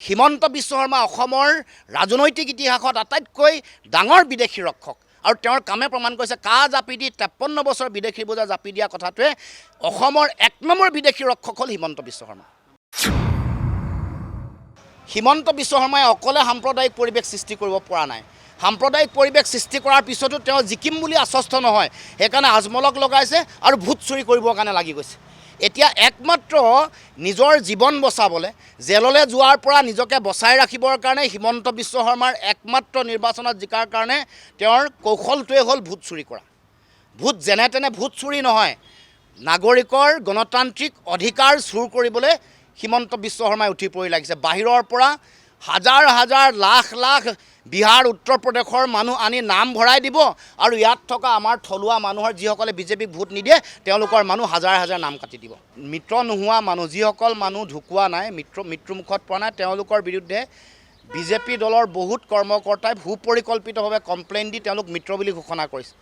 হিমন্ত বিশ্ব শৰ্মা অসমৰ ৰাজনৈতিক ইতিহাসত আটাইতকৈ ডাঙৰ বিদেশী ৰক্ষক আৰু তেওঁৰ কামে প্ৰমাণ কৰিছে কা জাপি দি 53 বছৰ বিদেশী বোজা জাপি দিয়া কথাটোৱে অসমৰ এক নম্বৰ বিদেশী ৰক্ষক হ'ল হিমন্ত বিশ্ব শৰ্মা। হিমন্ত বিশ্ব শৰ্মাই অকলে সাম্প্ৰদায়িক পৰিৱেশ সৃষ্টি কৰিব পৰা নাই। সাম্প্ৰদায়িক পৰিৱেশ সৃষ্টি কৰাৰ পিছতো তেওঁ জিকিম বুলি আশ্বস্ত নহয়, সেইকাৰণে আজমলক লগাইছে আৰু ভোট চুৰি কৰিবৰ কাৰণে লাগি গৈছে। এতিয়া একমাত্ৰ নিজৰ জীৱন বচাবলৈ জেললৈ যোৱাৰ পৰা নিজকে বচাই ৰাখিবৰ কাৰণে হিমন্ত বিশ্ব শৰ্মাৰ একমাত্ৰ নিৰ্বাচনত জিকাৰ কাৰণে তেওঁৰ কৌশলটোৱে হ'ল ভোট চুৰি কৰা। ভোট যেনে তেনে ভোট চুৰি নহয়, নাগৰিকৰ গণতান্ত্ৰিক অধিকাৰ চুৰ কৰিবলৈ হিমন্ত বিশ্ব শৰ্মাই উঠি পৰি লাগিছে। বাহিৰৰ পৰা হাজাৰ হাজাৰ লাখ লাখ বিহাৰ উত্তৰ প্ৰদেশৰ মানুহ আনি নাম ভৰাই দিব আৰু ইয়াত থকা আমাৰ থলুৱা মানুহৰ যিসকলে বিজেপিক ভোট নিদিয়ে তেওঁলোকৰ মানুহ হাজাৰ হাজাৰ নাম কাটি দিব। মৃত নোহোৱা মানুহ যিসকল মানুহ ঢুকুৱা নাই, মৃত্যুমুখত পৰা নাই, তেওঁলোকৰ বিৰুদ্ধে বিজেপি দলৰ বহুত কৰ্মকৰ্তাই সুপৰিকল্পিতভাৱে কমপ্লেইন দি তেওঁলোক মৃত বুলি ঘোষণা কৰিছে।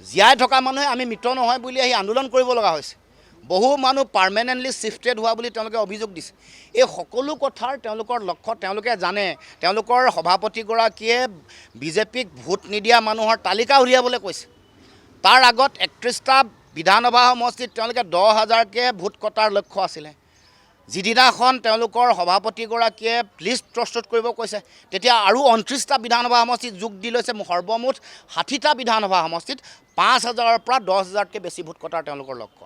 জীয়াই থকা মানুহে আমি মৃত নহয় বুলি আহি আন্দোলন কৰিব লগা হৈছে। বহু মানুহ পাৰ্মানেণ্টলি শিফটেড হোৱা বুলি তেওঁলোকে অভিযোগ দিছে। এই সকলো কথাৰ তেওঁলোকৰ লক্ষ্য তেওঁলোকে জানে। তেওঁলোকৰ সভাপতিগৰাকীয়ে বিজেপিক ভোট নিদিয়া মানুহৰ তালিকা উলিয়াবলৈ কৈছে। তাৰ আগত 31টা বিধানসভা সমষ্টিত তেওঁলোকে 10,000কে ভোট কটাৰ লক্ষ্য আছিলে। যিদিনাখন তেওঁলোকৰ সভাপতিগৰাকীয়ে লিষ্ট প্ৰস্তুত কৰিব কৈছে তেতিয়া আৰু 29টা বিধানসভা সমষ্টিত যোগ দি লৈছে। সৰ্বমুঠ 60টা বিধানসভা সমষ্টিত 5,000ৰ পৰা 10,000কে বেছি ভোট কটাৰ তেওঁলোকৰ লক্ষ্য।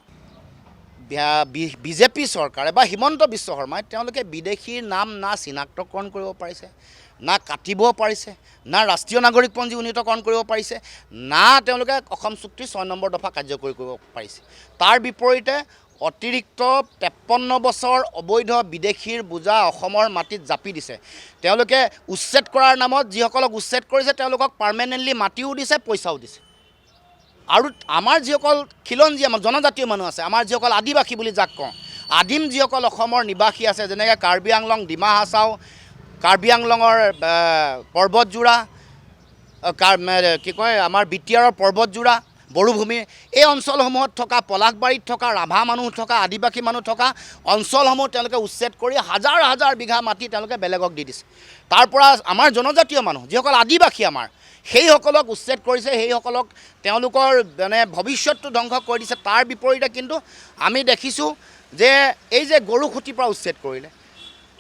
বিজেপি চৰকাৰে বা হিমন্ত বিশ্ব শৰ্মাই তেওঁলোকে বিদেশীৰ নাম না চিনাক্তকৰণ কৰিব পাৰিছে, না কাটিব পাৰিছে, না ৰাষ্ট্ৰীয় নাগৰিকপঞ্জী উন্নীতকৰণ কৰিব পাৰিছে, না তেওঁলোকে অসম চুক্তিৰ 6 নম্বৰ দফা কাৰ্যকৰী কৰিব পাৰিছে। তাৰ বিপৰীতে অতিৰিক্ত 53 বছৰ অবৈধ বিদেশীৰ বোজা অসমৰ মাটিত জাপি দিছে। তেওঁলোকে উচ্ছেদ কৰাৰ নামত যিসকলক উচ্ছেদ কৰিছে তেওঁলোকক পাৰ্মানেণ্টলি মাটিও দিছে, পইচাও দিছে। আৰু আমাৰ যিসকল খিলঞ্জীয়া জনজাতীয় মানুহ আছে, আমাৰ যিসকল আদিবাসী বুলি যাক কওঁ, আদিম যিসকল অসমৰ নিবাসী আছে, যেনেকৈ কাৰ্বি আংলং, ডিমা হাছাও, কাৰ্বি আংলঙৰ পৰ্বতজোৰা, কি কয় আমাৰ বিটিয়াৰৰ পৰ্বতজোৰা, বড়োভূমি, এই অঞ্চলসমূহত থকা পলাশবাৰীত থকা ৰাভা মানুহ থকা আদিবাসী মানুহ থকা অঞ্চলসমূহ তেওঁলোকে উচ্ছেদ কৰি হাজাৰ হাজাৰ বিঘা মাটি তেওঁলোকে বেলেগক দি দিছে। তাৰ পৰা আমাৰ জনজাতীয় মানুহ যিসকল আদিবাসী আমাৰ সেইসকলক উচ্ছেদ কৰিছে, সেইসকলক তেওঁলোকৰ মানে ভৱিষ্যতটো ধ্বংস কৰি দিছে। তাৰ বিপৰীতে কিন্তু আমি দেখিছোঁ যে এই যে গৰু খুঁটিৰ পৰা উচ্ছেদ কৰিলে,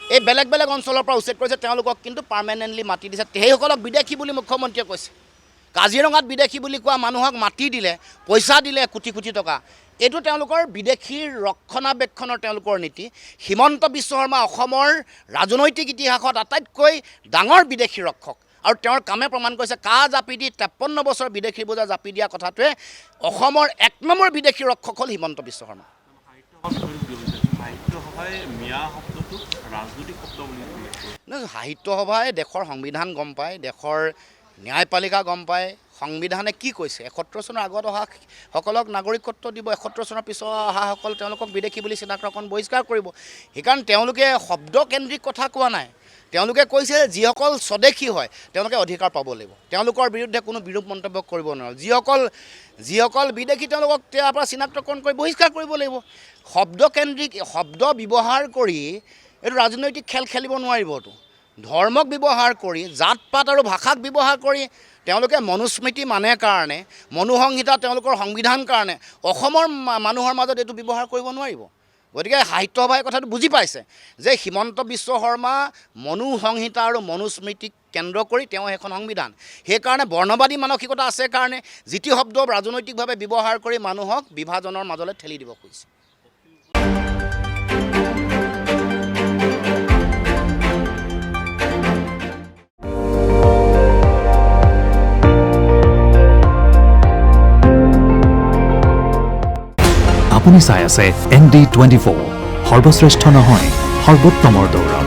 এই বেলেগ বেলেগ অঞ্চলৰ পৰা উচ্ছেদ কৰিছে, তেওঁলোকক কিন্তু পাৰ্মানেণ্টলি মাটি দিছে। সেইসকলক বিদেশী বুলি মুখ্যমন্ত্ৰীয়ে কৈছে। কাজিৰঙাত বিদেশী বুলি কোৱা মানুহক মাটি দিলে, পইচা দিলে কোটি কোটি টকা। এইটো তেওঁলোকৰ বিদেশীৰ ৰক্ষণাবেক্ষণৰ তেওঁলোকৰ নীতি। হিমন্ত বিশ্ব শৰ্মা অসমৰ ৰাজনৈতিক ইতিহাসত আটাইতকৈ ডাঙৰ বিদেশী ৰক্ষক আৰু তেওঁৰ কামে প্ৰমাণ কৰিছে কা জাপি দি 53 বছৰ বিদেশী বোজা জাপি দিয়া কথাটোৱে অসমৰ এক নম্বৰ বিদেশী ৰক্ষক হ'ল হিমন্ত বিশ্ব শৰ্মা। সাহিত্য সভাই দেশৰ সংবিধান গম পায়, দেশৰ ন্যায়পালিকা গম পায়, সংবিধানে কি কৈছে। 71 চনৰ আগত অহা সকলক নাগৰিকত্ব দিব, 71 চনৰ পিছত অহাসকল তেওঁলোকক বিদেশী বুলি চিনাক্তকৰণ বহিষ্কাৰ কৰিব। সেইকাৰণে তেওঁলোকে শব্দকেন্দ্ৰিক কথা কোৱা নাই। তেওঁলোকে কৈছে যিসকল স্বদেশী হয় তেওঁলোকে অধিকাৰ পাব লাগিব, তেওঁলোকৰ বিৰুদ্ধে কোনো বিৰূপ মন্তব্য কৰিব নোৱাৰে। যিসকল বিদেশী তেওঁলোকক তাৰ পৰা চিনাক্তকৰণ কৰি বহিষ্কাৰ কৰিব লাগিব। শব্দকেন্দ্ৰিক শব্দ ব্যৱহাৰ কৰি এইটো ৰাজনৈতিক খেল খেলিব নোৱাৰিবতো। ধৰ্মক ব্যৱহাৰ কৰি, জাত পাত আৰু ভাষাক ব্যৱহাৰ কৰি তেওঁলোকে মনুস্মৃতি মানে কাৰণে, মনুসংহিতা তেওঁলোকৰ সংবিধান কাৰণে অসমৰ মানুহৰ মাজত এইটো ব্যৱহাৰ কৰিব নোৱাৰিব। গতিকে সাহিত্য সভাই কথাটো বুজি পাইছে যে হিমন্ত বিশ্ব শৰ্মা মনুসংহিতা আৰু মনুস্মৃতিক কেন্দ্ৰ কৰি তেওঁ এখন সংবিধান। সেইকাৰণে বৰ্ণবাদী মানসিকতা আছে কাৰণে যিটি শব্দ ৰাজনৈতিকভাৱে ব্যৱহাৰ কৰি মানুহক বিভাজনৰ মাজলৈ ঠেলি দিব খুজিছে। আপুনি চাই আছে ND24, সৰ্বশ্ৰেষ্ঠ নহয় সৰ্বোত্তমৰ দৌৰ।